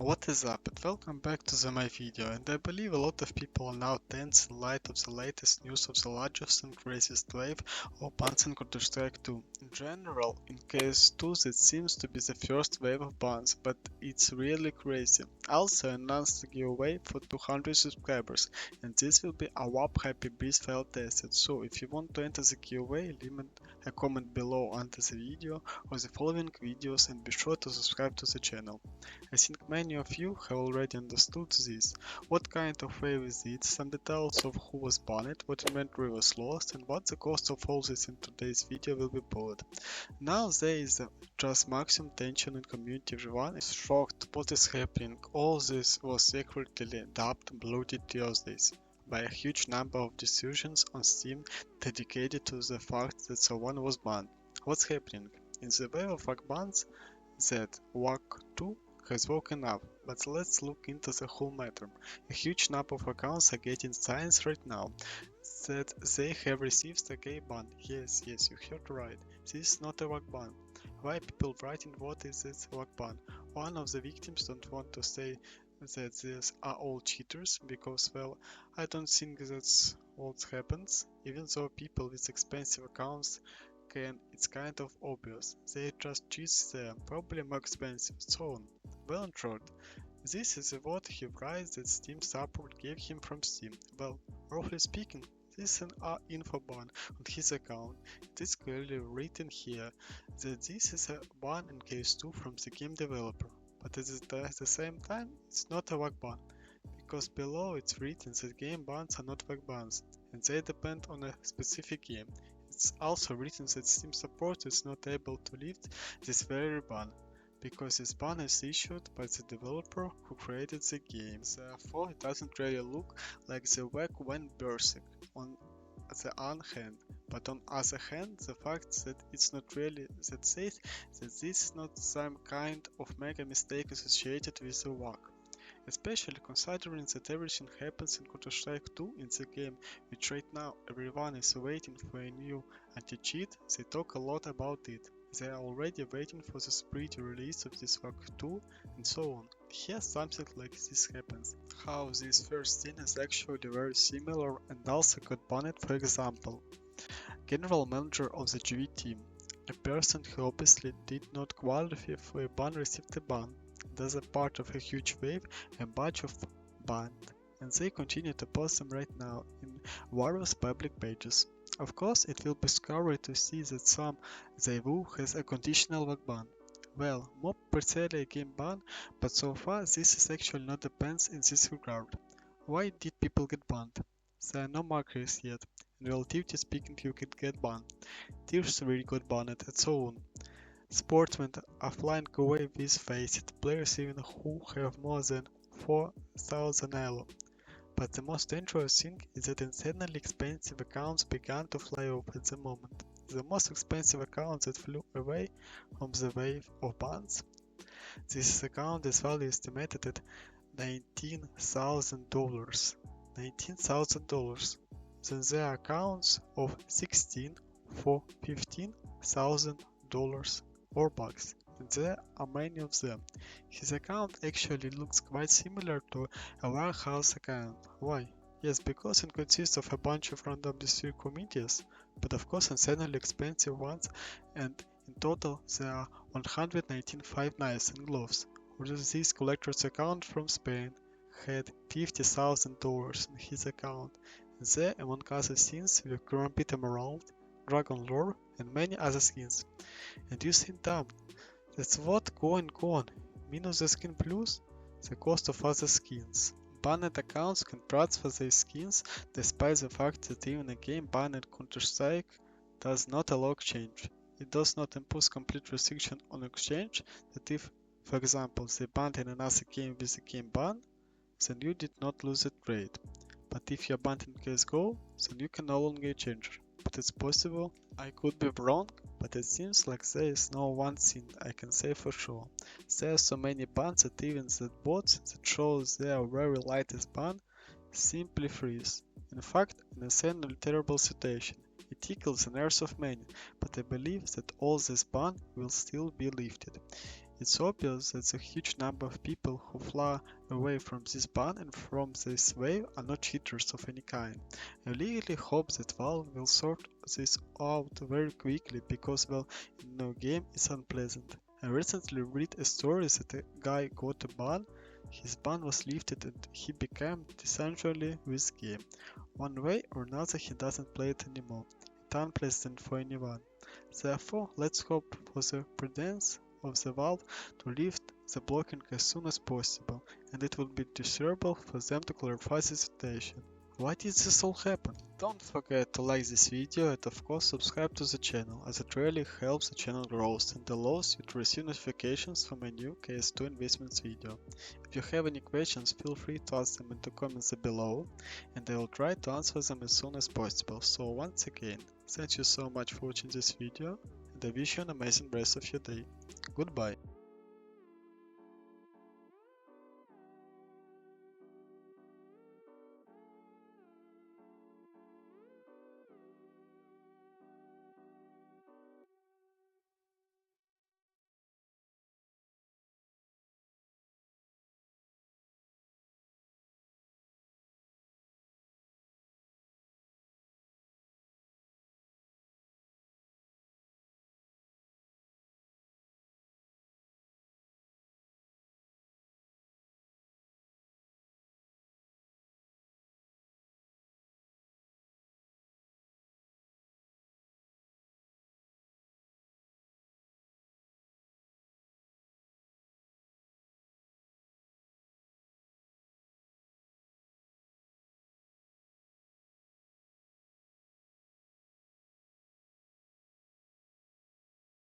What is up, and welcome back to my video, and I believe a lot of people are now tense in light of the latest news of the largest and craziest wave of bans in Counter-Strike 2. In general, in CS2 that seems to be the first wave of bans, but it's really crazy. Also announced a giveaway for 200 subscribers, and this will be a WAP Happy Breeze file tested, so if you want to enter the giveaway, leave a comment below under the video or the following videos and be sure to subscribe to the channel. I think many of you have already understood this. What kind of wave is it, some details of who was banned, what inventory was lost, and what the cost of all this in today's video will be pulled. Now there is just maximum tension in community, everyone is shocked what is happening. All this was secretly dubbed Bloody Tuesdays by a huge number of decisions on Steam dedicated to the fact that someone was banned. What's happening? In the wave of VAC bans, that VAC 2 has woken up, but let's look into the whole matter. A huge number of accounts are getting signs right now that they have received a gay ban. Yes, you heard right. This is not a VAC ban. Why people writing what is this VAC ban? One of the victims don't want to say that these are all cheaters because, well, I don't think that's what happens. Even though people with expensive accounts it's kind of obvious. They just cheats there, probably more expensive, so on. Well, in short, this is what he writes that Steam support gave him from Steam. Well, roughly speaking, this is an info ban on his account. It is clearly written here that this is a ban in case 2 from the game developer, but at the same time, it's not a VAC ban, because below it's written that game bans are not VAC bans, and they depend on a specific game. It's also written that Steam support is not able to lift this very ban, because this ban is issued by the developer who created the game. Therefore, it doesn't really look like the VAC went berserk on the one hand, but on the other hand, the fact that it's not really that says that this is not some kind of mega mistake associated with the VAC. Especially considering that everything happens in Counter-Strike 2 in the game, which right now everyone is waiting for a new anti-cheat. They talk a lot about it. They are already waiting for the pretty release of this VAC 2 and so on. Here something like this happens. How this first scene is actually very similar and also got banned, for example. General manager of the GV team, a person who obviously did not qualify for a ban, received a ban. As a part of a huge wave, a bunch of banned, and they continue to post them right now in various public pages. Of course, it will be scary to see that some Zaiwu has a conditional VAC ban. Well, more precisely a game ban, but so far this is actually not a ban in this regard. Why did people get banned? There are no markers yet. In relatively speaking, you could get banned. Tiers 3 got banned, and so on. Sports went offline away with faced players even who have more than 4,000 elo. But the most dangerous thing is that insanely expensive accounts began to fly off at the moment. The most expensive account that flew away from the wave of bans. This account is value estimated at $19,000. $19,000. Then there are accounts of 16 for $15,000 or bucks, and there are many of them. His account actually looks quite similar to a warehouse account. Why? Yes, because it consists of a bunch of randomly secured committees, but of course insanely expensive ones, and in total there are 195 knives and gloves. Whereas this collector's account from Spain had $50,000 in his account, and there, among other things, were Grumpy Emerald, Dragon Lore, and many other skins. And you think dumb. That's what going on. Minus the skin plus the cost of other skins. Banned accounts can transfer their skins despite the fact that even a game banned Counter-Strike does not allow exchange. It does not impose complete restriction on exchange that if, for example, they banned in another game with a game ban, then you did not lose the trade. But if you are banned in CSGO, then you can no longer change. But it's possible. I could be wrong, but it seems like there is no one thing I can say for sure. There are so many bans that even the bots that show their very lightest ban simply freeze. In fact, an insanely terrible situation. It tickles the nerves of many, but I believe that all this ban will still be lifted. It's obvious that the huge number of people who fly away from this ban and from this wave are not cheaters of any kind. I really hope that Valve will sort this out very quickly because, well, no game is unpleasant. I recently read a story that a guy got a ban, his ban was lifted and he became essentially with game. One way or another he doesn't play it anymore. It's unpleasant for anyone. Therefore, let's hope for the prudence of the Valve to lift the blocking as soon as possible, and it will be desirable for them to clarify the situation. Why did this all happen? Don't forget to like this video and of course subscribe to the channel, as it really helps the channel growth and allows you to receive notifications from a new CS2 investments video. If you have any questions, feel free to ask them in the comments below, and I will try to answer them as soon as possible. So once again, thank you so much for watching this video, and I wish you an amazing rest of your day. Goodbye.